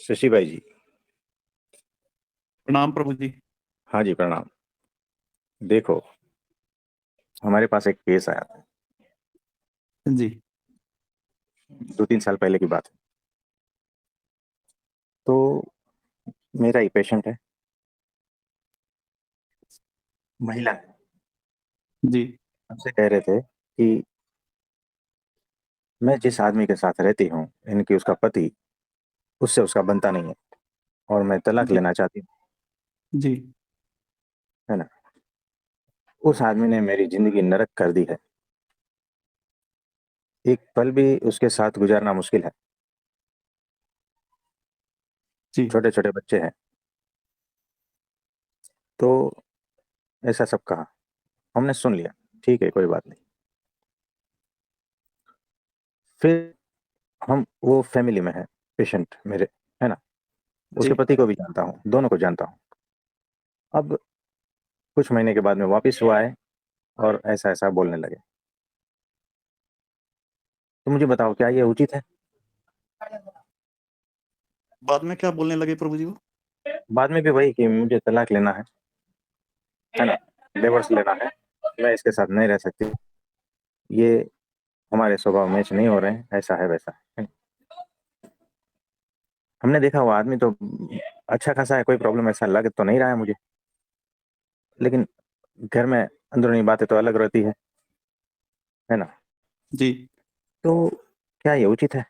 शशि भाई जी। प्रणाम प्रभु जी। हाँ जी, प्रणाम। देखो, हमारे पास एक केस आया था। जी। 2-3 साल पहले की बात है। तो मेरा एक पेशेंट है, महिला है। जी। हमसे कह रहे थे कि मैं जिस आदमी के साथ रहती हूँ, इनकी उसका पति, उससे उसका बनता नहीं है और मैं तलाक जी। लेना चाहती हूँ। जी। है ना। उस आदमी ने मेरी जिंदगी नरक कर दी है। एक पल भी उसके साथ गुजारना मुश्किल है। जी। छोटे छोटे बच्चे हैं। तो ऐसा सब कहा, हमने सुन लिया। ठीक है, कोई बात नहीं। फिर हम वो फैमिली में है, पेशेंट मेरे, है ना। जी। उसके पति को भी जानता हूँ, दोनों को जानता हूँ। अब कुछ महीने के बाद में वापस हुआ है और ऐसा ऐसा बोलने लगे। तो मुझे बताओ, क्या ये उचित है? बाद में क्या बोलने लगे प्रभु जी वो? बाद में भी वही कि मुझे तलाक लेना है ना, डिवोर्स लेना है, मैं इसके साथ नहीं रह सकती, ये हमारे स्वभाव मैच नहीं हो रहे हैं, ऐसा है वैसा है। हमने देखा वो आदमी तो अच्छा खासा है, कोई प्रॉब्लम ऐसा लग तो नहीं रहा है मुझे। लेकिन घर में अंदरूनी बातें तो अलग रहती है ना। जी। तो क्या ये उचित है?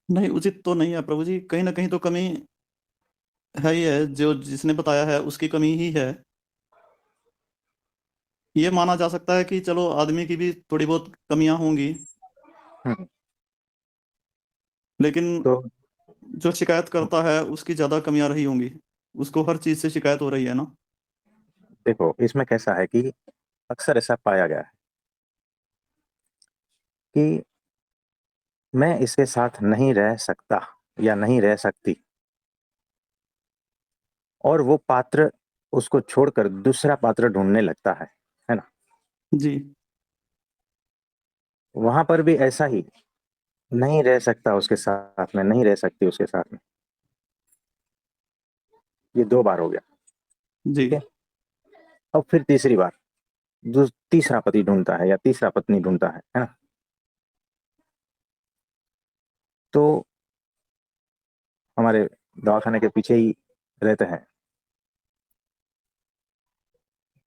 नहीं, उचित तो नहीं है प्रभु जी। कहीं ना कहीं तो कमी है ही है। जो जिसने बताया है उसकी कमी ही है। ये माना जा सकता है कि चलो आदमी की भी थोड़ी बहुत कमियां होंगी, हम्म, लेकिन तो जो शिकायत करता है उसकी ज्यादा कमियां रही होंगी। उसको हर चीज से शिकायत हो रही है ना। देखो, इसमें कैसा है कि अक्सर ऐसा पाया गया है कि मैं इसके साथ नहीं रह सकता या नहीं रह सकती, और वो पात्र उसको छोड़कर दूसरा पात्र ढूंढने लगता है ना। जी। वहां पर भी ऐसा ही, नहीं रह सकता उसके साथ में, नहीं रह सकती उसके साथ में। ये 2 बार हो गया। जी। ठीक है। अब फिर तीसरी बार तीसरा पति ढूंढता है या तीसरा पत्नी ढूंढता है ना। तो हमारे दवाखाने के पीछे ही रहते हैं,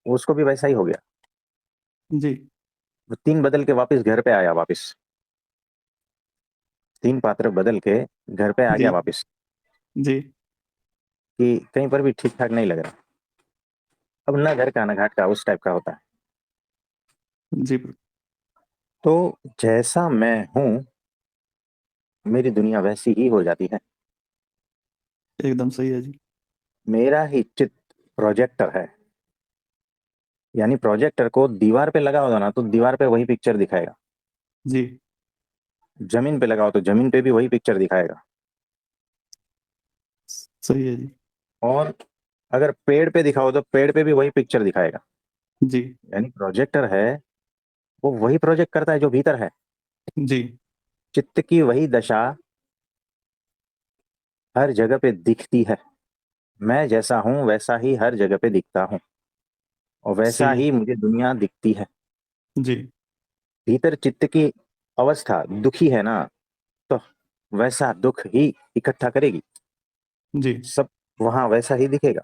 उसको भी वैसा ही हो गया। जी। वो 3 बदल के वापस घर पे आया, वापस 3 पात्र बदल के घर पे आ जी। गया वापस। जी। कि कहीं पर भी ठीक ठाक नहीं लग रहा। अब ना घर का ना घाट का, उस टाइप का होता है। जी प्रभु। तो जैसा मैं हूं, मेरी दुनिया वैसी ही हो जाती है। एकदम सही है जी। मेरा ही चित्त प्रोजेक्टर है। यानी प्रोजेक्टर को दीवार पे लगा होगा ना, तो दीवार पे वही पिक्चर दिखाएगा। जी। जमीन पे लगाओ तो जमीन पे भी वही पिक्चर दिखाएगा। सही है जी। और अगर पेड़ पे दिखाओ तो पेड़ पे भी वही पिक्चर दिखाएगा। जी। यानी प्रोजेक्टर है, वो वही प्रोजेक्ट करता है जो भीतर है। जी। चित्त की वही दशा हर जगह पे दिखती है। मैं जैसा हूं वैसा ही हर जगह पे दिखता हूं, और वैसा सही है ही जी। मुझे दुनिया दिखती है। जी। भीतर चित्त की अवस्था दुखी है ना, तो वैसा दुख ही इकट्ठा करेगी, जी। सब वहां वैसा ही दिखेगा।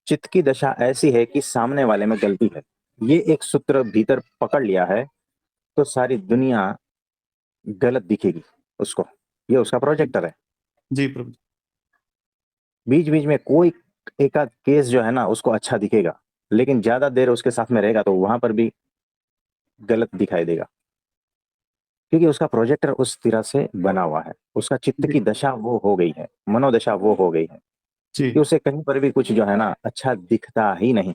चित्त की दशा ऐसी है कि सामने वाले में गलती है, ये एक सूत्र भीतर पकड़ लिया है, तो सारी दुनिया गलत दिखेगी उसको। ये उसका प्रोजेक्टर है। जी प्रभु। बीच बीच में कोई एक आध केस जो है ना, उसको अच्छा दिखेगा, लेकिन ज्यादा देर उसके साथ में रहेगा तो वहां पर भी गलत दिखाई देगा। क्योंकि उसका प्रोजेक्टर उस तरह से बना हुआ है, उसका चित्त जी। की दशा वो हो गई है, मनोदशा वो हो गई है जी। कि उसे कहीं पर भी कुछ जो है ना अच्छा दिखता ही नहीं।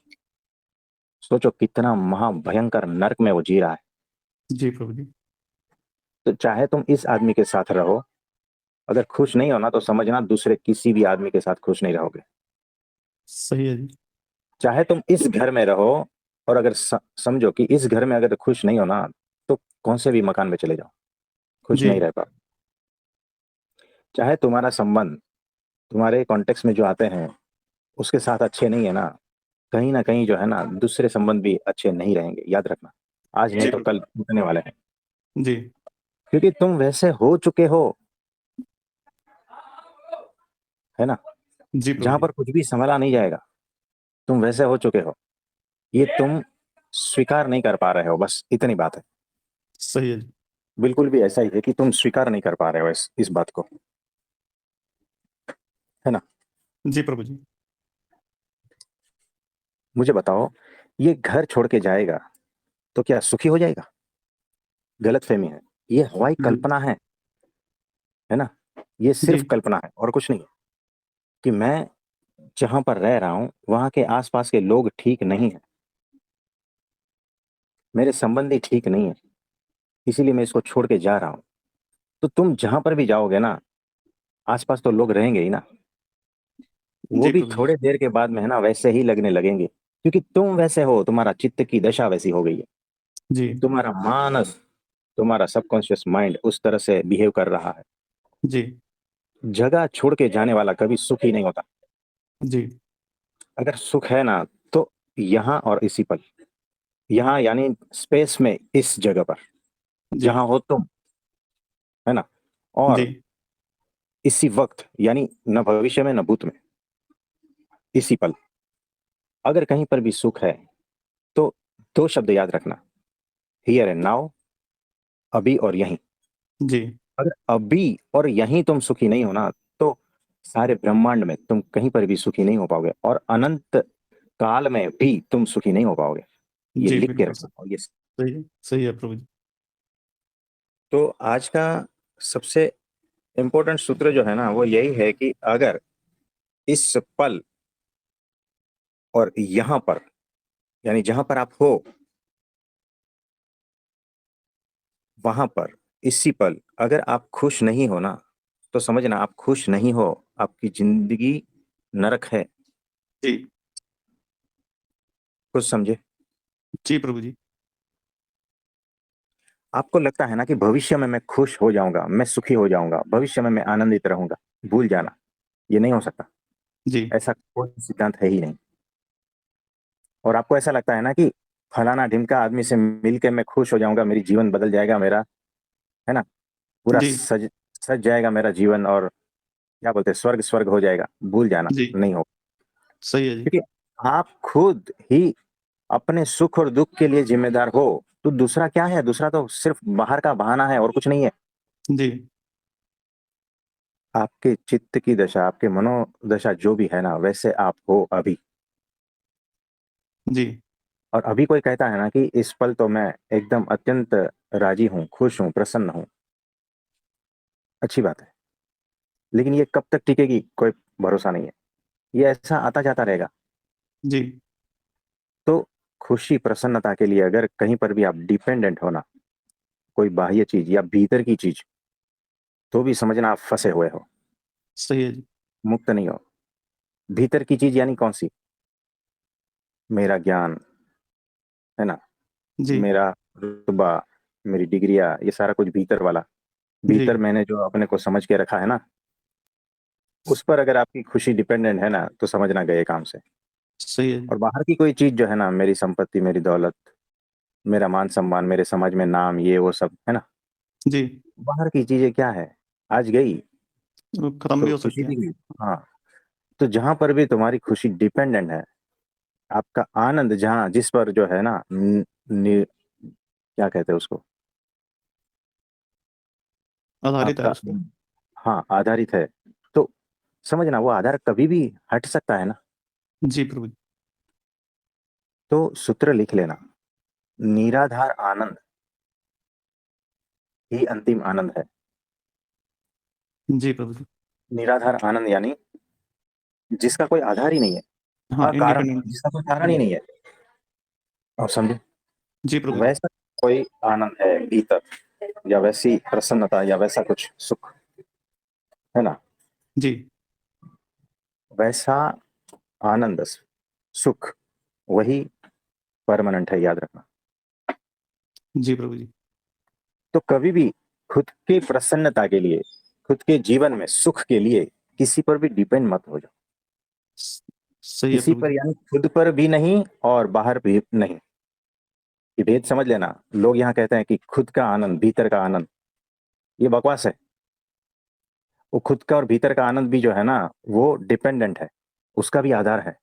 सोचो कितना महाभयंकर नरक में वो जी रहा है। जी प्रभु जी। तो चाहे तुम इस आदमी के साथ रहो, अगर खुश नहीं हो ना, तो समझना दूसरे किसी भी आदमी के साथ खुश नहीं रहोगे। सही है जी। चाहे तुम इस घर में रहो, और अगर समझो कि इस घर में अगर खुश नहीं हो ना, तो कौन से भी मकान में चले जाओ, खुश जी नहीं रह पाते। चाहे तुम्हारा संबंध तुम्हारे कॉन्टेक्स्ट में जो आते हैं उसके साथ अच्छे नहीं है ना कहीं जो है ना दूसरे संबंध भी अच्छे नहीं रहेंगे, याद रखना। आज नहीं जी तो प्रभु कल टूटने वाले हैं, जी क्योंकि तुम वैसे हो चुके हो, है ना। जी प्रभु जहां जी पर कुछ भी संभाला नहीं जाएगा, तुम वैसे हो चुके हो, ये तुम स्वीकार नहीं कर पा रहे हो, बस इतनी बात है। सही है जी। बिल्कुल भी ऐसा ही है कि तुम स्वीकार नहीं कर पा रहे हो इस बात को, है ना। जी प्रभु जी मुझे बताओ, ये घर छोड़ के जाएगा तो क्या सुखी हो जाएगा? गलत फहमी है, ये हवाई जी कल्पना है ना। ये जी सिर्फ कल्पना है और कुछ नहीं है। कि मैं जहां पर रह रहा हूं वहां के आसपास के लोग ठीक नहीं है, मेरे संबंधी ठीक नहीं है, इसीलिए मैं इसको छोड़ के जा रहा हूं। तो तुम जहां पर भी जाओगे ना, आसपास तो लोग रहेंगे ही ना। वो जी भी प्रभु जी थोड़े देर के बाद में है ना वैसे ही लगने लगेंगे, क्योंकि तुम वैसे हो, तुम्हारा चित्त की दशा वैसी हो गई है। जी तुम्हारा मानस, तुम्हारा सबकॉन्शियस माइंड उस तरह से बिहेव कर रहा है। जी जगह छोड़ के जाने वाला कभी सुखी नहीं होता। जी अगर सुख है ना, तो यहाँ और इसी पल, यहाँ यानी स्पेस में, इस जगह पर जी जहां हो तुम, है ना। जी और इसी वक्त, यानी न भविष्य में न भूत में, इसी पल। अगर कहीं पर भी सुख है तो दो शब्द याद रखना, हियर एंड नाउ, अभी और यहीं। जी अगर अभी और यहीं तुम सुखी नहीं हो ना, तो सारे ब्रह्मांड में तुम कहीं पर भी सुखी नहीं हो पाओगे, और अनंत काल में भी तुम सुखी नहीं हो पाओगे। ये जी लिख के बिल्कुल रखना। और ये, सही है प्रभु जी। तो आज का सबसे इंपॉर्टेंट सूत्र जो है ना वो यही है कि अगर इस पल और यहां पर, यानी जहां पर आप हो वहां पर, इसी पल अगर आप खुश नहीं हो ना, तो समझना आप खुश नहीं हो, आपकी जिंदगी नरक है। जी कुछ समझे? जी प्रभु जी आपको लगता है ना कि भविष्य में मैं खुश हो जाऊंगा, मैं सुखी हो जाऊंगा, भविष्य में मैं आनंदित रहूंगा। भूल जाना, ये नहीं हो सकता। जी ऐसा कोई सिद्धांत है ही नहीं। और आपको ऐसा लगता है ना कि फलाना ढिमका आदमी से मिलके मैं खुश हो जाऊंगा, मेरी जीवन बदल जाएगा मेरा, है ना, पूरा जी सज सज जाएगा मेरा जीवन, और क्या बोलते हैं, स्वर्ग स्वर्ग हो जाएगा। भूल जाना, जी नहीं हो। सही है जी क्योंकि आप खुद ही अपने सुख और दुख के लिए जिम्मेदार हो। तो दूसरा क्या है? दूसरा तो सिर्फ बाहर का बहाना है और कुछ नहीं है। जी आपके चित्त की दशा, आपके मनोदशा जो भी है ना, वैसे आप हो अभी। जी और अभी कोई कहता है ना कि इस पल तो मैं एकदम अत्यंत राजी हूँ, खुश हूँ, प्रसन्न हूँ, अच्छी बात है। लेकिन ये कब तक टिकेगी, कोई भरोसा नहीं है। ये ऐसा आता जाता रहेगा। जी तो खुशी प्रसन्नता के लिए अगर कहीं पर भी आप डिपेंडेंट हो ना, कोई बाह्य चीज या भीतर की चीज, तो भी समझना आप फंसे हुए हो, सही है जी मुक्त नहीं हो। भीतर की चीज यानी कौन सी? मेरा ज्ञान, है ना, जी मेरा रुतबा, मेरी डिग्रियां, ये सारा कुछ भीतर वाला। जी भीतर मैंने जो अपने को समझ के रखा है ना, उस पर अगर आपकी खुशी डिपेंडेंट है ना, तो समझना गए काम से। सही है और बाहर की कोई चीज जो है ना, मेरी संपत्ति, मेरी दौलत, मेरा मान सम्मान, मेरे समाज में नाम, ये वो सब, है ना, जी बाहर की चीजें क्या है, आज गई वो खत्म भी तो हो खुशी सकते भी हैं। गई। हाँ। तो जहां पर भी तुम्हारी खुशी डिपेंडेंट है, आपका आनंद जहां जिस पर जो है ना क्या कहते हैं उसको, आधारित है आपका, उस पर। हाँ, आधारित है, तो समझना वो आधार कभी भी हट सकता है ना। जी प्रभु तो सूत्र लिख लेना, निराधार आनंद ही अंतिम आनंद है। जी प्रभु जी निराधार आनंद यानी जिसका कोई आधार ही नहीं है, हाँ अकारण, इंडिपेंडेंट। जिसका कोई कारण ही नहीं है। और समझे, जी प्रभु जी वैसा कोई आनंद है भीतर, या वैसी प्रसन्नता, या वैसा कुछ सुख, है ना, जी वैसा आनंद, सुख, वही परमानेंट है, याद रखना। जी प्रभु जी तो कभी भी खुद की प्रसन्नता के लिए, खुद के जीवन में सुख के लिए किसी पर भी डिपेंड मत हो जाओ। सही है किसी प्रभु पर, जी। यानी खुद पर भी नहीं और बाहर भी नहीं। ये भेद समझ लेना। लोग यहाँ कहते हैं कि खुद का आनंद, भीतर का आनंद, ये बकवास है। वो खुद का और भीतर का आनंद भी जो है ना, वो डिपेंडेंट है, उसका भी आधार है,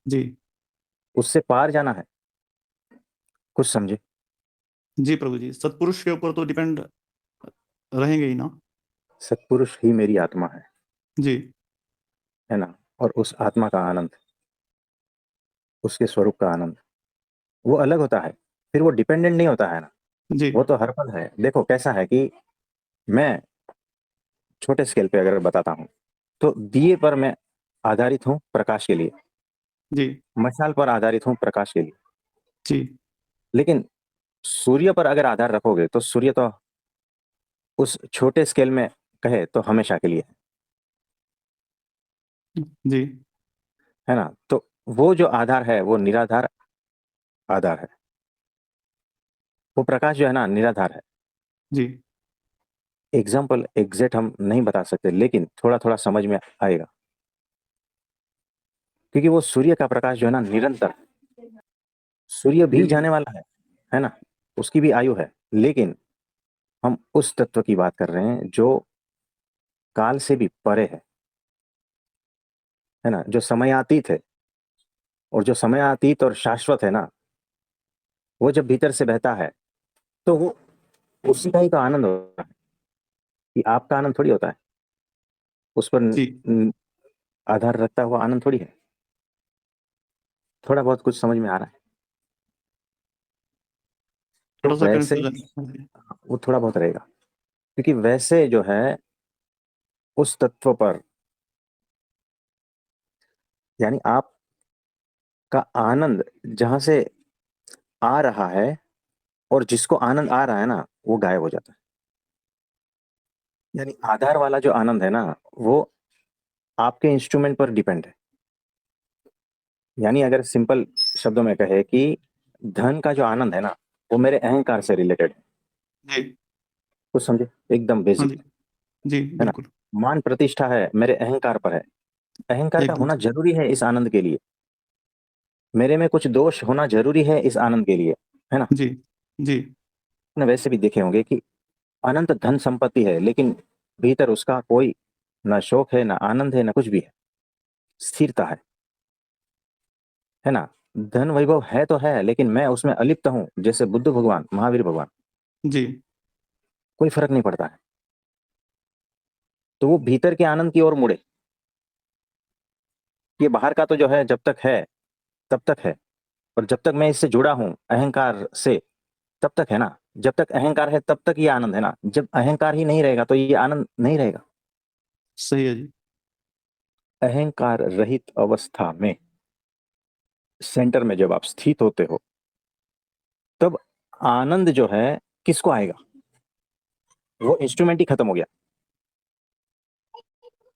जी उससे पार जाना है। कुछ समझे? जी प्रभु जी, सत्पुरुष के ऊपर तो डिपेंड रहेंगे ही ना। सत्पुरुष ही मेरी आत्मा जी है ना। और उस आत्मा का आनंद, उसके स्वरूप का आनंद, वो अलग होता है। फिर वो डिपेंडेंट नहीं होता है ना, जी वो तो हर पल है। देखो कैसा है कि मैं छोटे स्केल पे अगर बताता हूँ, तो दिए पर मैं आधारित हूँ प्रकाश के लिए, जी मशाल पर आधारित हूँ प्रकाश के लिए। जी लेकिन सूर्य पर अगर आधार रखोगे तो सूर्य तो उस छोटे स्केल में कहे तो हमेशा के लिए जी है ना। तो वो जो आधार है वो निराधार आधार है। वो प्रकाश जो है ना निराधार है। जी एग्जाम्पल एग्जैक्ट हम नहीं बता सकते, लेकिन थोड़ा थोड़ा समझ में आएगा। क्योंकि वो सूर्य का प्रकाश जो है ना निरंतर, सूर्य भी जी जाने वाला है ना, उसकी भी आयु है। लेकिन हम उस तत्व की बात कर रहे हैं जो काल से भी परे है ना, जो समयातीत है। और जो समयातीत और शाश्वत है ना, वो जब भीतर से बहता है तो वो उसी का ही का आनंद होता है। कि आपका आनंद थोड़ी होता है, उस पर जी आधार रखता हुआ आनंद थोड़ी है। थोड़ा बहुत कुछ समझ में आ रहा है? तो थोड़ा सा वैसे कंफ्यूजन। जी वो थोड़ा बहुत रहेगा। क्योंकि वैसे जो है उस तत्व पर, यानी आपका आनंद जहां से आ रहा है और जिसको आनंद आ रहा है ना, वो गायब हो जाता है। यानी आधार वाला जो आनंद है ना, वो आपके इंस्ट्रूमेंट पर डिपेंड है। यानी अगर सिंपल शब्दों में कहे कि धन का जो आनंद है ना, वो मेरे अहंकार से रिलेटेड है। जी कुछ समझे? एकदम हाँ बेसिक जी जी है ना। बिल्कुल। मान प्रतिष्ठा है मेरे अहंकार पर है। अहंकार का एकदम होना से। जरूरी है इस आनंद के लिए। मेरे में कुछ दोष होना जरूरी है इस आनंद के लिए, है ना। जी जी आपने वैसे भी देखे होंगे कि अनंत धन संपत्ति है, लेकिन भीतर उसका कोई ना शोक है, ना आनंद है, ना कुछ भी है। स्थिरता है ना। धन वैभव है तो है, लेकिन मैं उसमें अलिप्त हूं, जैसे बुद्ध भगवान, महावीर भगवान। जी कोई फर्क नहीं पड़ता है। तो वो भीतर के आनंद की ओर मुड़े। ये बाहर का तो जो है जब तक है तब तक है, और जब तक मैं इससे जुड़ा हूं अहंकार से, तब तक है ना। जब तक अहंकार है तब तक ये आनंद है ना। जब अहंकार ही नहीं रहेगा तो ये आनंद नहीं रहेगा। सही है जी। अहंकार रहित अवस्था में, सेंटर में जब आप स्थित होते हो, तब आनंद जो है किसको आएगा? वो इंस्ट्रूमेंट ही खत्म हो गया।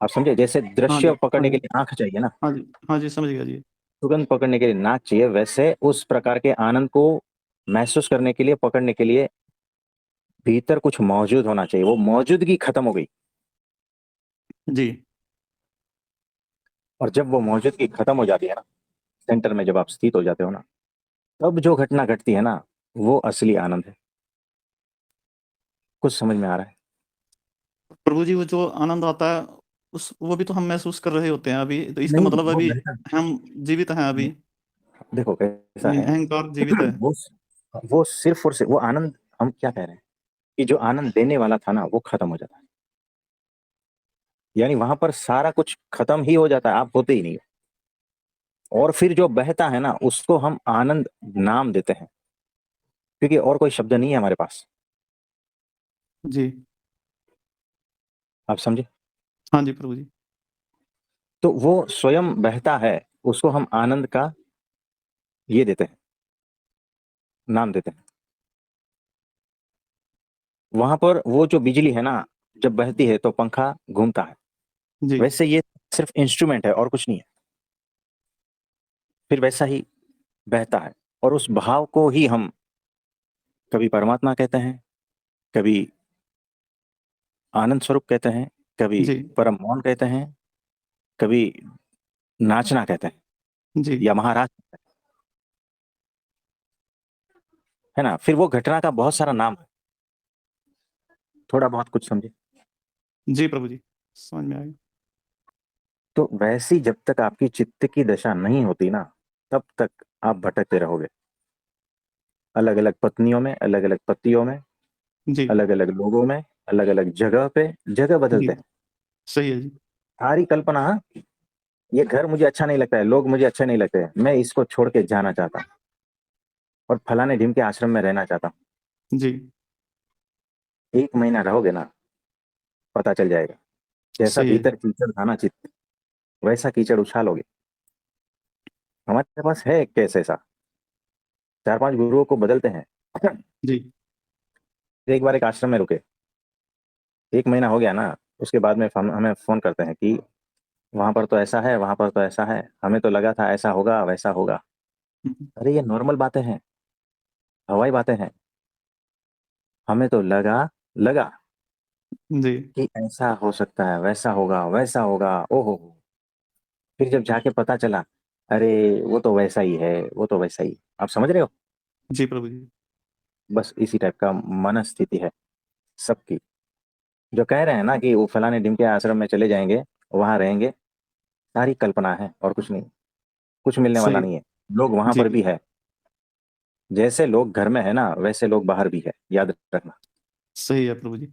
आप समझे? जैसे हाँ दृश्य जी हाँ पकड़ने के जी लिए आंख चाहिए ना, हाँ जी हाँ जी समझ गया जी। सुगंध पकड़ने के लिए नाक चाहिए, वैसे उस प्रकार के आनंद को महसूस करने के लिए, पकड़ने के लिए भीतर कुछ मौजूद होना चाहिए। वो मौजूदगी खत्म हो गई। जी और जब वो मौजूदगी खत्म हो जाती है ना, सेंटर में जब आप स्थित हो जाते हो ना, तब जो घटना घटती है ना, वो असली आनंद है। कुछ समझ में आ रहा है? प्रभु जी, वो जो आनंद आता है उस वो भी तो हम महसूस कर रहे होते हैं अभी, तो इसका नहीं, मतलब वो अभी बेहतर। हम जीवित हैं अभी। देखो कैसा ये है। अहंकार जीवित है। वो वो सिर्फ और सिर्फ वो आनंद, हम क्या कह रहे हैं कि जो आनंद देने वाला था ना, वो खत्म हो जाता है। यानी वहां पर सारा कुछ खत्म ही हो जाता है, आप होते ही नहीं हो। और फिर जो बहता है ना, उसको हम आनंद नाम देते हैं, क्योंकि और कोई शब्द नहीं है हमारे पास। जी आप समझे? हाँ जी प्रभु जी। तो वो स्वयं बहता है, उसको हम आनंद का ये देते हैं, नाम देते हैं। वहां पर वो जो बिजली है ना, जब बहती है तो पंखा घूमता है। जी वैसे ये सिर्फ इंस्ट्रूमेंट है और कुछ नहीं है। फिर वैसा ही बहता है, और उस भाव को ही हम कभी परमात्मा कहते हैं, कभी आनंद स्वरूप कहते हैं, कभी जी परम मौन कहते हैं, कभी नाचना कहते हैं, जी या महाराज, है ना। फिर वो घटना का बहुत सारा नाम है, थोड़ा बहुत कुछ समझे। जी प्रभु जी, समझ में आएगा। तो वैसी जब तक आपकी चित्त की दशा नहीं होती ना, तब तक आप भटकते रहोगे, अलग अलग पत्नियों में, अलग अलग पतियों में, जी अलग अलग लोगों में, अलग अलग जगह पे, जगह जी, बदलते हैं। सही है जी। सारी कल्पना, हाँ, ये घर मुझे अच्छा नहीं लगता है, लोग मुझे अच्छे नहीं लगते हैं, मैं इसको छोड़ के जाना चाहता हूँ और फलाने ढीम के आश्रम में रहना चाहता हूँ। जी, 1 महीना रहोगे ना, पता चल जाएगा। जैसा सही है। भीतर कीचड़ था ना चित्त, वैसा कीचड़ उछालोगे। हमारे पास है एक केस ऐसा, 4-5 गुरुओं को बदलते हैं। जी एक बार एक आश्रम में रुके, 1 महीना हो गया ना, उसके बाद में हमें फोन करते हैं कि वहां पर तो ऐसा है, वहां पर तो ऐसा है, हमें तो लगा था ऐसा होगा वैसा होगा। अरे ये नॉर्मल बातें हैं, हवाई बातें हैं। हमें तो लगा लगा जी कि ऐसा हो सकता है, वैसा होगा वैसा होगा, ओहो। फिर जब जाके पता चला, अरे वो तो वैसा ही है, वो तो वैसा ही। आप समझ रहे हो। जी प्रभु जी। बस इसी टाइप का मन स्थिति है सबकी। जो कह रहे हैं ना कि वो फलाने ढिम के आश्रम में चले जाएंगे, वहां रहेंगे, सारी कल्पना है और कुछ नहीं, कुछ मिलने वाला सही। नहीं है। लोग वहां जी, पर भी है, जैसे लोग घर में है ना, वैसे लोग बाहर भी है, याद रखना। सही है प्रभु जी।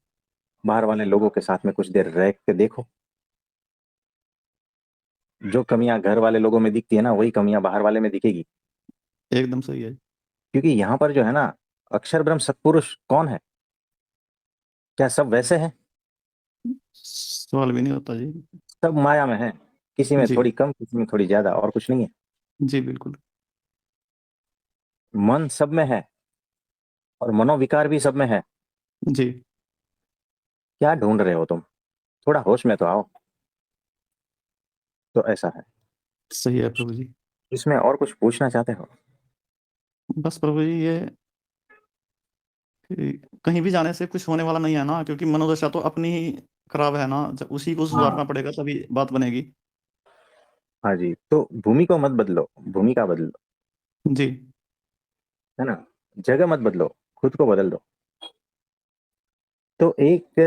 बाहर वाले लोगों के साथ में कुछ देर रह के देखो, जो कमियां घर वाले लोगों में दिखती है ना, वही कमियां बाहर वाले में दिखेगी। एकदम सही है। क्योंकि यहाँ पर जो है ना, अक्षर ब्रह्म सत्पुरुष कौन है, क्या सब वैसे हैं? सवाल भी नहीं होता जी। सब माया में है, किसी में जी थोड़ी कम, किसी में थोड़ी ज्यादा, और कुछ नहीं है। जी बिल्कुल। मन सब में है और मनोविकार भी सब में है। जी, क्या ढूंढ रहे हो तुम, थोड़ा होश में तो आओ। तो ऐसा है। सही है प्रभु जी। इसमें और कुछ पूछना चाहते हो? बस प्रभु जी ये कि कहीं भी जाने से कुछ होने वाला नहीं है ना, क्योंकि मनोदशा तो अपनी ही खराब है ना, जब उसी को हाँ। सुधारना पड़ेगा तभी बात बनेगी। हाँ जी, तो भूमि को मत बदलो, भूमिका बदलो, जी है ना। जगह मत बदलो, खुद को बदल दो। तो एक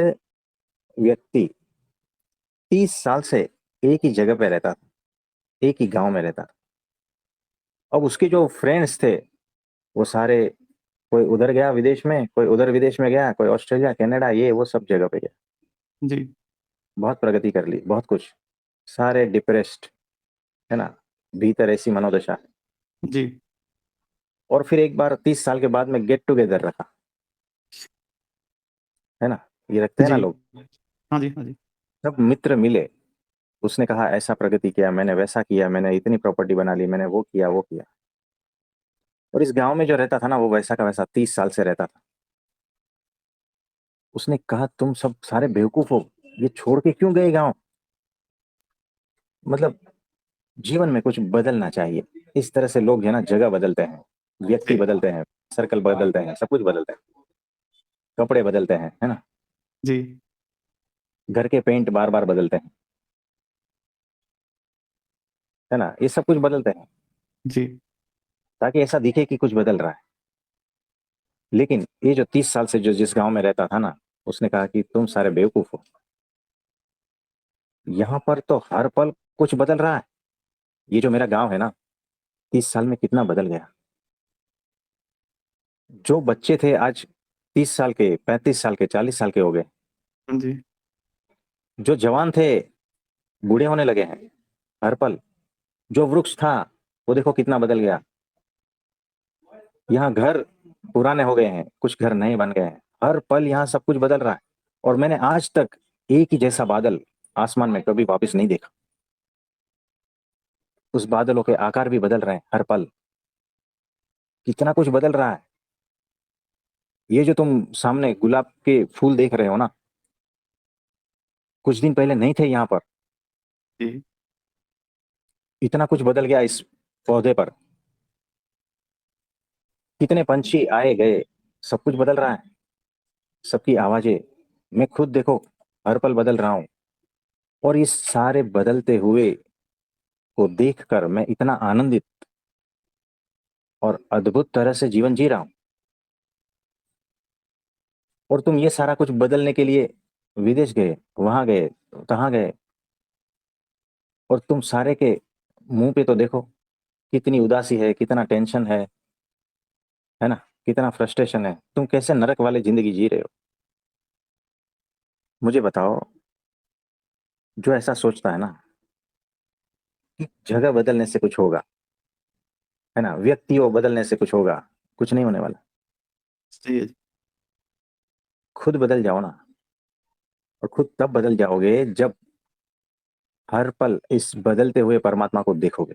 व्यक्ति 30 साल से एक ही जगह पे रहता था, एक ही गांव में रहता था। अब उसके जो फ्रेंड्स थे, वो सारे, कोई उधर गया विदेश में, कोई उधर विदेश में गया, कोई ऑस्ट्रेलिया कनाडा, ये वो सब जगह पे गया। जी बहुत प्रगति कर ली, बहुत कुछ, सारे डिप्रेस्ड, है ना, भीतर ऐसी मनोदशा है। जी और फिर एक बार 30 साल के बाद में गेट टुगेदर रखा, है ना, ये रखते हैं ना जी। लोग। हाँ जी हाँ जी। सब मित्र मिले, उसने कहा ऐसा प्रगति किया मैंने, वैसा किया मैंने, इतनी प्रॉपर्टी बना ली मैंने, वो किया वो किया। और इस गांव में जो रहता था ना, वो वैसा का वैसा 30 साल से रहता था। उसने कहा तुम सब सारे बेवकूफ हो, ये छोड़ के क्यों गए गांव। मतलब जीवन में कुछ बदलना चाहिए। इस तरह से लोग है ना, जगह बदलते हैं, व्यक्ति जी बदलते हैं, सर्कल बदलते हैं, सब कुछ बदलते हैं, कपड़े बदलते हैं, है ना, जी घर के पेंट बार बार बदलते हैं, है ना, ये सब कुछ बदलते हैं, जी ताकि ऐसा दिखे कि कुछ बदल रहा है। लेकिन ये जो 30 साल से जो जिस गांव में रहता था ना, उसने कहा कि तुम सारे बेवकूफ हो, यहाँ पर तो हर पल कुछ बदल रहा है। ये जो मेरा गांव है ना, 30 साल में कितना बदल गया। जो बच्चे थे आज 30 साल के, 35 साल के, 40 साल के हो गए। हाँ जी। जो जवान थे, बूढ़े होने लगे हैं हर पल। जो वृक्ष था, वो देखो कितना बदल गया। यहाँ घर पुराने हो गए हैं, कुछ घर नए बन गए हैं, हर पल यहाँ सब कुछ बदल रहा है। और मैंने आज तक एक ही जैसा बादल आसमान में कभी वापस नहीं देखा। उस बादलों के आकार भी बदल रहे हैं हर पल। कितना कुछ बदल रहा है। ये जो तुम सामने गुलाब के फूल देख रहे हो ना, कुछ दिन पहले नहीं थे यहाँ पर। जी इतना कुछ बदल गया इस पौधे पर। कितने पंछी आए गए, सब कुछ बदल रहा है। सबकी आवाजें, मैं खुद देखो हर पल बदल रहा हूं, और इस सारे बदलते हुए को देखकर मैं इतना आनंदित और अद्भुत तरह से जीवन जी रहा हूं। और तुम ये सारा कुछ बदलने के लिए विदेश गए, वहां गए, कहाँ गए, और तुम सारे के मुंह पे तो देखो, कितनी उदासी है, कितना टेंशन है ना, कितना फ्रस्ट्रेशन है। तुम कैसे नरक वाली जिंदगी जी रहे हो? मुझे बताओ। जो ऐसा सोचता है ना कि जगह बदलने से कुछ होगा, है ना, व्यक्तियों बदलने से कुछ होगा, कुछ नहीं होने वाला। सही है जी। खुद बदल जाओ ना। और खुद तब बदल जाओगे जब हर पल इस बदलते हुए परमात्मा को देखोगे।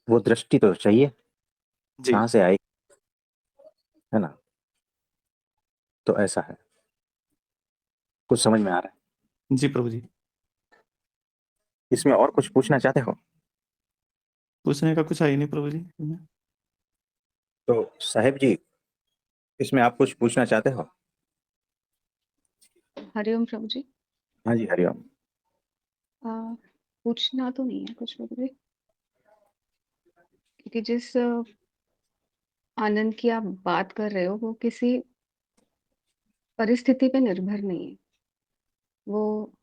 वो दृष्टि तो चाहिए, जी। कहाँ से आई, है ना। तो ऐसा है। कुछ समझ में आ रहा है? जी प्रभु जी। इसमें और कुछ पूछना चाहते हो? पूछने का कुछ है ही नहीं प्रभु जी। तो साहेब जी, इसमें आप कुछ पूछना चाहते हो? हरिओम प्रभु जी। हाँ जी, हरिओम। आ, पूछना तो नहीं है कुछ प्रभु जी, क्योंकि जिस आनंद की आप बात कर रहे हो वो किसी परिस्थिति पे निर्भर नहीं है। वो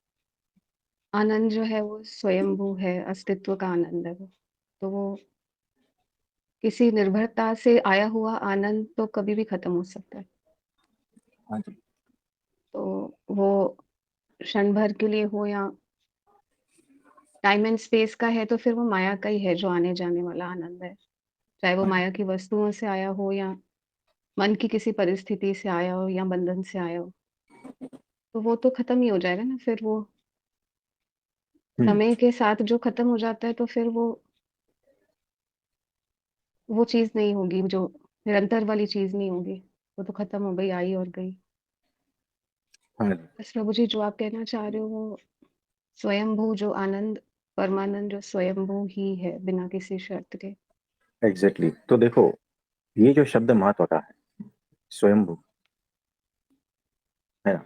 आनंद जो है वो स्वयंभू है, अस्तित्व का आनंद है वो। तो वो किसी निर्भरता से आया हुआ आनंद तो कभी भी खत्म हो सकता है। हाँ जी। तो वो क्षण भर के लिए हो या टाइम एंड स्पेस का है, तो फिर वो माया का ही है जो आने जाने वाला आनंद है। चाहे वो हाँ जी। माया की वस्तुओं से आया हो या मन की किसी परिस्थिति से आया हो या बंधन से आया हो, तो वो तो खत्म ही हो जाएगा ना। फिर वो हम्म। समय के साथ जो खत्म हो जाता है, तो फिर वो चीज नहीं होगी, जो निरंतर वाली चीज नहीं होगी। वो तो खत्म हो गई, आई और गई। हाँ जी। बस प्रभु जी, जो आप कहना चाह रहे हो वो स्वयंभू जो आनंद, परमानंद जो स्वयंभू ही है बिना किसी शर्त के। एग्जैक्टली। तो देखो, ये जो शब्द महत्व का है, स्वयंभू, है ना,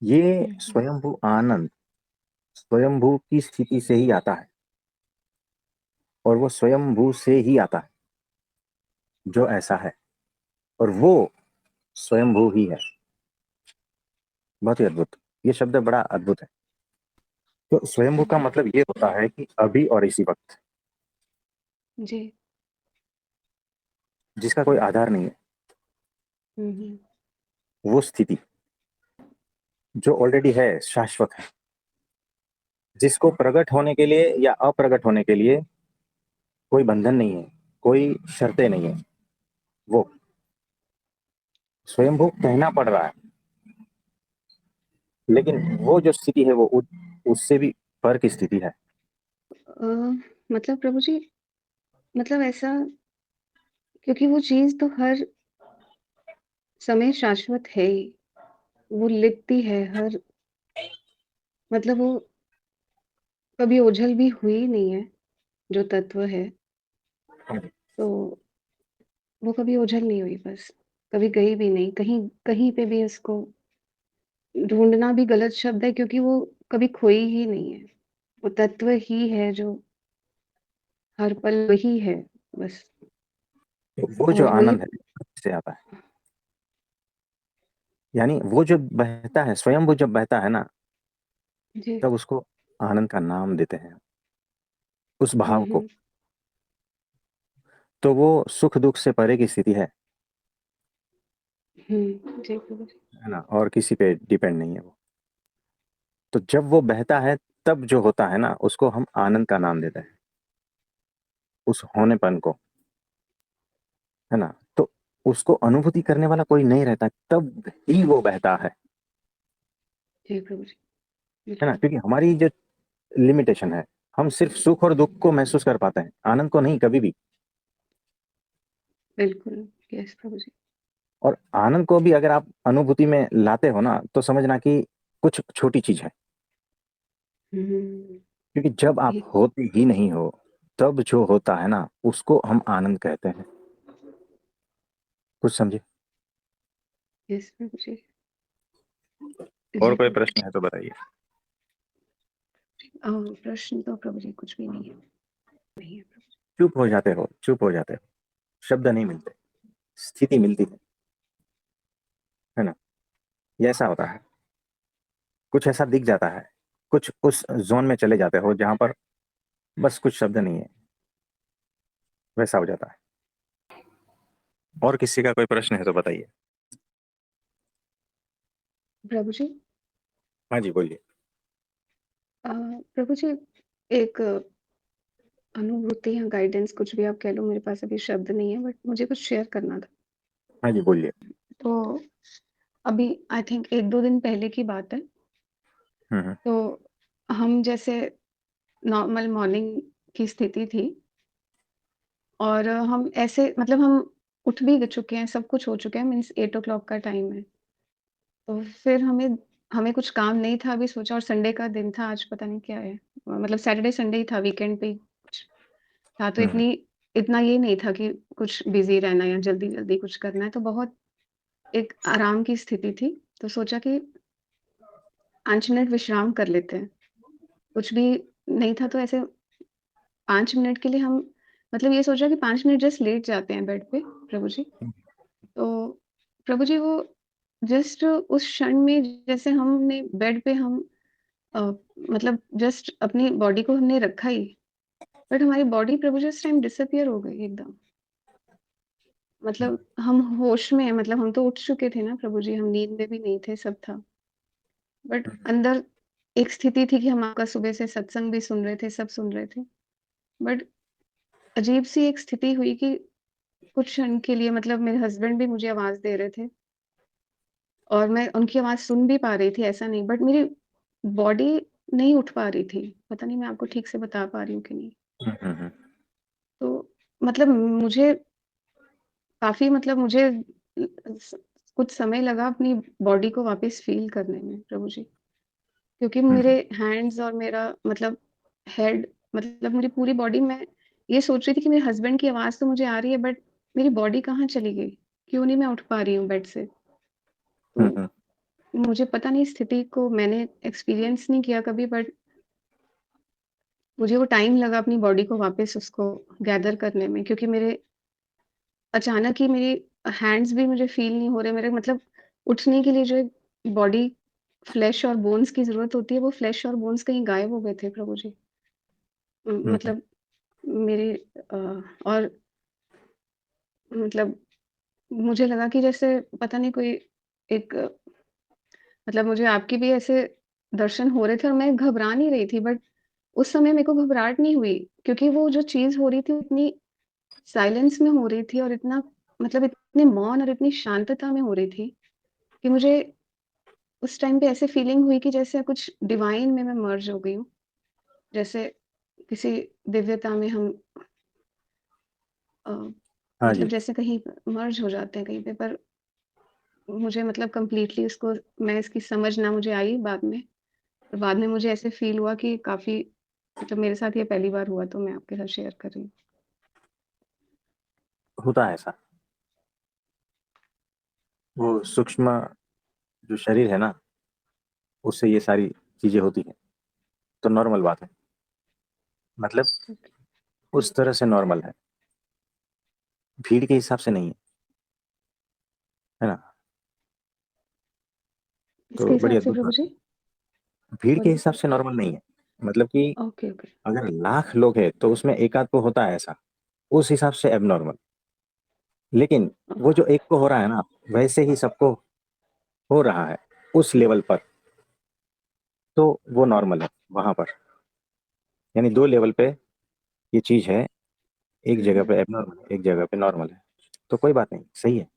ये हम्म। स्वयंभू आनंद स्वयंभू की स्थिति से ही आता है। और वो स्वयंभू से ही आता है जो ऐसा है, और वो स्वयंभू ही है। बहुत ही अद्भुत। ये शब्द बड़ा अद्भुत है। तो स्वयंभू का हम्म। मतलब ये होता है कि अभी और इसी वक्त, जी। जिसका कोई आधार नहीं है। हम्म। वो स्थिति जो ऑलरेडी है, शाश्वत है, जिसको प्रकट होने के लिए या अप्रकट होने के लिए कोई बंधन नहीं है, कोई शर्तें नहीं है। वो स्वयंभू कहना पड़ रहा है, लेकिन वो जो स्थिति है वो उससे भी पर की स्थिति है। मतलब प्रभु जी, मतलब ऐसा, क्योंकि वो चीज तो हर समय शाश्वत है ही। वो लिपटी है हर, मतलब वो कभी ओझल भी हुई नहीं है। जो तत्व है, तो वो कभी ओझल नहीं हुई, बस कभी गई भी नहीं कहीं, कहीं पे भी। इसको ढूंढना भी गलत शब्द है, क्योंकि वो कभी खोई ही नहीं है। वो तत्व ही है जो हर पल वही है, बस। तो वो जो और वही। आनंद है से आता है, यानी वो जो बहता है, स्वयंभू जब बहता है ना, जी। तब उसको आनंद का नाम देते हैं, उस भाव को। हम्म। तो वो सुख दुख से परे की स्थिति है जी प्रभु जी। है ना, और किसी पे डिपेंड नहीं है वो। तो जब वो बहता है, तब जो होता है ना, उसको हम आनंद का नाम देते हैं, उस होनेपन को, है ना। तो उसको अनुभूति करने वाला कोई नहीं रहता, तब ही वो बहता जी प्रभु जी। है ना। बिल्कुल। क्योंकि हमारी जो लिमिटेशन है, हम सिर्फ सुख और दुख को महसूस कर पाते हैं, आनंद को नहीं कभी भी। बिल्कुल। यस प्रभु जी। और आनंद को भी अगर आप अनुभूति में लाते हो ना, तो समझना कि कुछ छोटी चीज है। हम्म। क्योंकि जब आप एक। होते ही नहीं हो, तब जो होता है ना, उसको हम आनंद कहते हैं। कुछ समझे? यस प्रभु जी। और जी कोई प्रभु प्रश्न है तो बताइए। प्रश्न तो प्रभु जी कुछ भी नहीं है प्रभु जी। चुप हो जाते हो, चुप हो जाते हो, शब्द नहीं मिलते, स्थिति मिलती है ना? ये ऐसा होता है, कुछ ऐसा दिख जाता है, कुछ उस जोन में चले जाते हो जहां पर बस कुछ शब्द नहीं है, वैसा हो जाता है। और किसी का कोई प्रश्न है तो बताइए। प्रभु जी हाँ जी, बोलिए। प्रभु जी एक अनुभूति या गाइडेंस कुछ भी आप कह लो, मेरे पास अभी शब्द नहीं है, बट मुझे कुछ शेयर करना था। हाँ जी, बोलिए। तो अभी आई थिंक 1-2 दिन पहले की बात है। हम्म। तो हम जैसे नॉर्मल मॉर्निंग की स्थिति थी और हम ऐसे मतलब हम उठ भी चुके हैं, सब कुछ हो चुका है, मीन्स 8 ओ क्लॉक का टाइम है। तो फिर हमें हमें कुछ काम नहीं था, अभी सोचा, और संडे का दिन था, आज पता नहीं क्या है। मतलब सैटरडे संडे ही था, वीकेंड पे ही कुछ था, तो हम्म। इतना ये नहीं था कि कुछ बिज़ी रहना या जल्दी-जल्दी कुछ करना है, तो बहुत एक आराम की स्थिति थी। तो सोचा कि 5 मिनट विश्राम कर लेते हैं। कुछ भी नहीं था, तो ऐसे 5 मिनट के लिए हम मतलब ये सोचा कि 5 मिनट जस्ट लेट जाते हैं बेड पे प्रभु जी। तो प्रभु जी वो जस्ट उस क्षण में जैसे हमने बेड पे हम अ, मतलब जस्ट अपनी बॉडी को हमने रखा ही, बट हमारी बॉडी प्रभु जी उस टाइम डिसअपीयर हो गई एकदम। मतलब हम होश में हैं, मतलब हम तो उठ चुके थे ना प्रभु जी, हम नींद में भी नहीं थे, सब था। बट अंदर एक स्थिति थी कि हम आपका सुबह से सत्संग भी सुन रहे थे, सब सुन रहे थे। बट अजीब-सी एक स्थिति हुई कि कुछ क्षण के लिए मतलब मेरे हस्बैंड भी मुझे आवाज़ दे रहे थे और मैं उनकी आवाज़ सुन भी पा रही थी, ऐसा नहीं, बट मेरी बॉडी नहीं उठ पा रही थी। पता नहीं मैं आपको ठीक से बता पा रही हूँ कि नहीं। हम्म। तो मतलब मुझे काफ़ी मतलब मुझे स कुछ समय लगा अपनी बॉडी को वापस फ़ील करने में प्रभु जी। क्योंकि मेरे हैंड्स और मेरा मतलब हेड, मतलब मेरी पूरी बॉडी, मैं ये सोच रही थी कि मेरे हस्बैंड की आवाज़ तो मुझे आ रही है, बट मेरी बॉडी कहाँ चली गई? क्यों नहीं मैं उठ पा रही हूँ बेड से? तो हम्म। मुझे पता नहीं, स्थिति को मैंने एक्सपीरियंस नहीं किया कभी, बट मुझे वो टाइम लगा अपनी बॉडी को वापस उसको गैदर करने में, क्योंकि मेरे अचानक ही मेरी हैंड्स भी मुझे फ़ील नहीं हो रहे, मेरे मतलब उठने के लिए जो एक बॉडी फ्लेश और बोन्स की ज़रूरत होती है, वो फ्लेश और बोन्स कहीं गायब हो गए थे प्रभु जी। हम्म। मतलब मेरे अ, और मतलब मुझे लगा कि जैसे पता नहीं कोई एक मतलब मुझे आपके भी ऐसे दर्शन हो रहे थे और मैं घबरा नहीं रही थी, बट उस समय मेरे को घबराहट नहीं हुई, क्योंकि वो जो चीज़ हो रही थी इतनी साइलेंस में हो रही थी और इतना मतलब इतने मौन और इतनी शांतता में हो रही थी कि मुझे उस टाइम पे ऐसे फीलिंग हुई कि जैसे कुछ डिवाइन में मैं मर्ज हो गई हूँ। जैसे किसी दिव्यता में हम अ, हाँ मतलब जी। जैसे कहीं मर्ज हो जाते हैं कहीं पे, पर मुझे मतलब कंप्लीटली इसको मैं इसकी समझ ना मुझे आई बाद में। और बाद में मुझे ऐसे फ़ील हुआ कि काफ़ी मतलब मेरे साथ ये पहली बार हुआ, तो मैं आपके साथ शेयर कर रही हूँ। होता है ऐसा, वो सूक्ष्म जो शरीर है ना, उससे ये सारी चीजें होती हैं, तो नॉर्मल बात है। मतलब ओके। उस तरह से नॉर्मल है, भीड़ के हिसाब से नहीं है, है ना? किसके तो बड़ी हिसाब से अद्भुत प्रभु बात जी? है। भीड़ के बोलिए। हिसाब से नॉर्मल नहीं है, मतलब कि ओके, ओके। अगर लाख लोग हैं तो उसमें एक आध को होता है ऐसा, उस हिसाब से एबनॉर्मल। लेकिन वो ओके। जो एक को हो रहा है ना, वैसे ही सबको हो रहा है उस लेवल पर, तो वो नॉर्मल है वहां पर। यानी दो लेवल पे ये चीज है, एक हुँ, जगह हुँ। पे एबनॉर्मल है, एक जगह पे नॉर्मल है, तो कोई बात नहीं, सही है।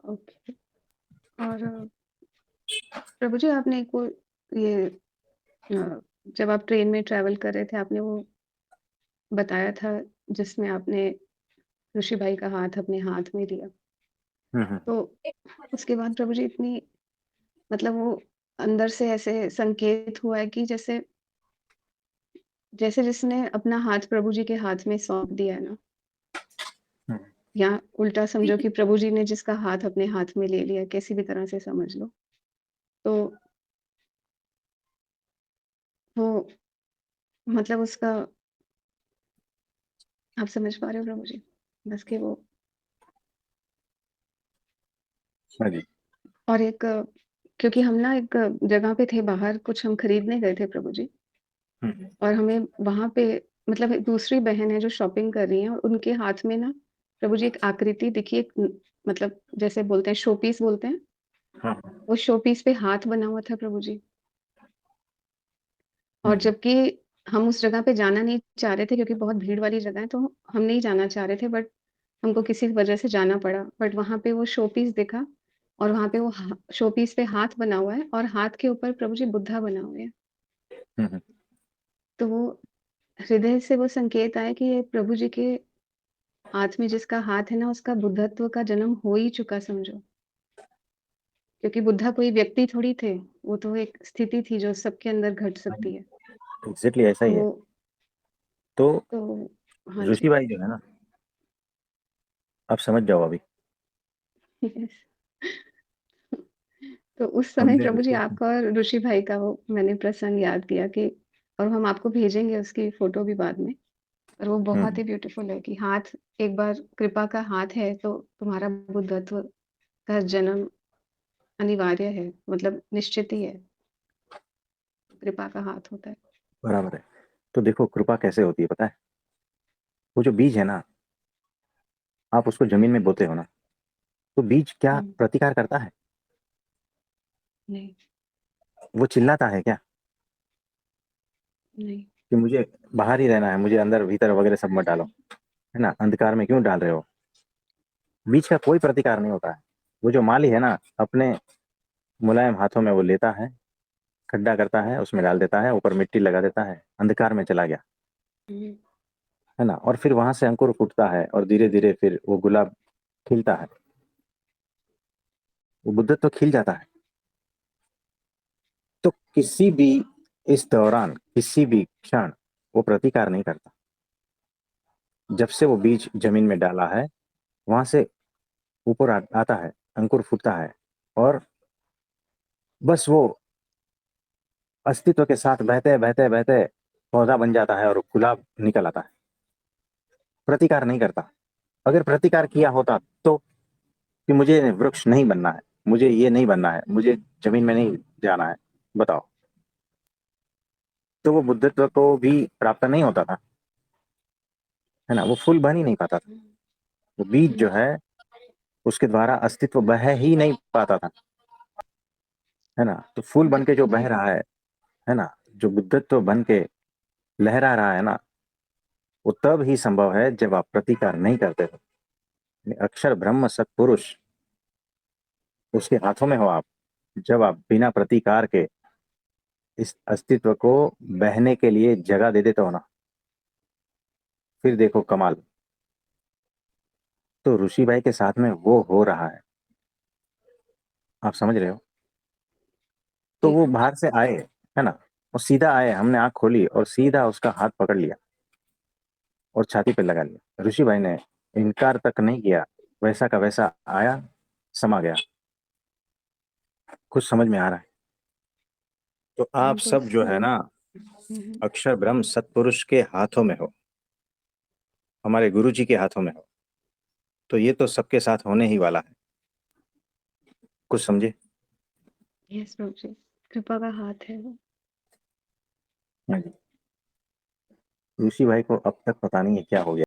ओके। और प्रभु जी आपने को ये जब आप ट्रेन में ट्रैवल कर रहे थे, आपने वो बताया था जिसमें आपने ऋषि भाई का हाथ अपने हाथ में लिया। हम्म। तो उसके बाद प्रभु जी इतनी मतलब वो अंदर से ऐसे संकेत हुआ है कि जैसे जैसे जिसने अपना हाथ प्रभु जी के हाथ में सौंप दिया है ना, हम्म। या उल्टा समझो कि प्रभु जी ने जिसका हाथ अपने हाथ में ले लिया, कैसी भी तरह से समझ लो। तो वो मतलब उसका आप समझ पा रहे हो प्रभु जी? बस कि वो हाँ जी। और एक क्योंकि हम ना एक जगह पे थे बाहर, कुछ हम खरीदने गए थे प्रभु जी, हुँ, और हमें वहाँ पे मतलब एक दूसरी बहन है जो शॉपिंग कर रही हैं, और उनके हाथ में ना प्रभु जी एक आकृति दिखी, एक मतलब जैसे बोलते हैं शो पीस बोलते हैं, हाँ, हाँ। वो शो पीस पे हाथ बना हुआ था प्रभु जी। और हुँ, जबकि हम उस जगह पे जाना नहीं चाह रहे थे क्योंकि बहुत भीड़ वाली जगह है, तो हम नहीं जाना चाह रहे थे, बट हमको किसी वजह से जाना पड़ा। बट वहाँ पे वो शो पीस दिखा, और वहाँ पे वो शो पीस पे हाथ बना हुआ है, और हाथ के ऊपर प्रभु जी बुद्धा बना हुए हैं। हुँ, हुँ। तो वो हृदय से वो संकेत आया कि ये प्रभु जी के हाथ में जिसका हाथ है ना, उसका बुद्धत्व का जन्म हो ही चुका समझो। क्योंकि बुद्धा कोई व्यक्ति थोड़ी थे, वो तो एक स्थिति थी जो सबके अंदर घट हाँ सकती जी, है। एग्ज़ैक्टली ऐसा ही तो है। तो तो हाँ ऋषि जी। भाई जो है ना, आप समझ जाओ अभी, यस। तो उस समय हमने प्रभु जी ऋषि आपका और ऋषि भाई का वो मैंने प्रसंग याद किया कि, और हम आपको भेजेंगे उसकी फ़ोटो भी बाद में। और वो हुँ, बहुत हुँ। ही ब्यूटीफुल है कि हाथ एक बार कृपा का हाथ है तो तुम्हारा बुद्धत्व का जन्म अनिवार्य है, मतलब निश्चित ही है, कृपा का हाथ होता है। बराबर है। तो देखो कृपा कैसे होती है पता है? वो जो बीज है ना, आप उसको ज़मीन में बोते हो ना, तो बीज क्या हुँ, प्रतिकार करता है? नहीं, वो चिल्लाता है क्या नहीं। कि मुझे बाहर ही रहना है, मुझे अंदर भीतर वगैरह सब मत डालो, है ना? अंधकार में क्यों डाल रहे हो? बीज का कोई प्रतिकार नहीं होता है। वो जो माली है ना, अपने मुलायम हाथों में वो लेता है, खड्डा करता है, उसमें डाल देता है, ऊपर मिट्टी लगा देता है, अंधकार में चला गया, हुँ, है ना? और फिर वहां से अंकुर फूटता है और धीरे-धीरे फिर वो गुलाब खिलता है, वो बुद्धत्व तो खिल जाता है। तो किसी भी इस दौरान, किसी भी क्षण वो प्रतिकार नहीं करता। जब से वो बीज जमीन में डाला है, वहां से ऊपर आता है, अंकुर फूटता है और बस वो अस्तित्व के साथ बहते बहते बहते पौधा बन जाता है और गुलाब निकल आता है। प्रतिकार नहीं करता। अगर प्रतिकार किया होता तो कि मुझे वृक्ष नहीं बनना है, मुझे ये नहीं बनना है, मुझे जमीन में नहीं जाना है, बताओ, तो वो बुद्धत्व को भी प्राप्त नहीं होता था, है ना? वो फूल बन ही नहीं पाता था। हुँ, वो बीज जो हुँ, है उसके द्वारा अस्तित्व बह ही नहीं पाता था, है ना? तो फूल बन जी, के जो जी। बह रहा है ना? जो बुद्धत्व बन के लहरा रहा है ना, वो तब ही संभव है जब आप प्रतिकार नहीं करते हो। अक्षर ब्रह्म सत्पुरुष उसके हाथों में हो आप। जब आप बिना प्रतिकार के इस अस्तित्व को बहने के लिए जगह दे देते हो ना, फिर देखो कमाल। तो ऋषि भाई के साथ में वो हो रहा है, आप समझ रहे हो? तो जी वो प्रभु जी। बाहर से आए, है ना? वो सीधा आए, हमने आंख खोली और सीधा उसका हाथ पकड़ लिया और छाती पे लगा लिया। ऋषि भाई ने इनकार तक नहीं किया, वैसा का वैसा आया, समा गया। कुछ समझ में आ रहा है? तो आप हमको सब जो है ना, हुँ, हुँ। अक्षर ब्रह्म सत्पुरुष के हाथों में हो, हमारे गुरु जी के हाथों में हो। तो ये तो सबके साथ होने ही वाला है। कुछ समझे? यस प्रभु जी, कृपा का हाथ है वो। हाँ जी। ऋषि भाई को अब तक पता नहीं है क्या हो गया।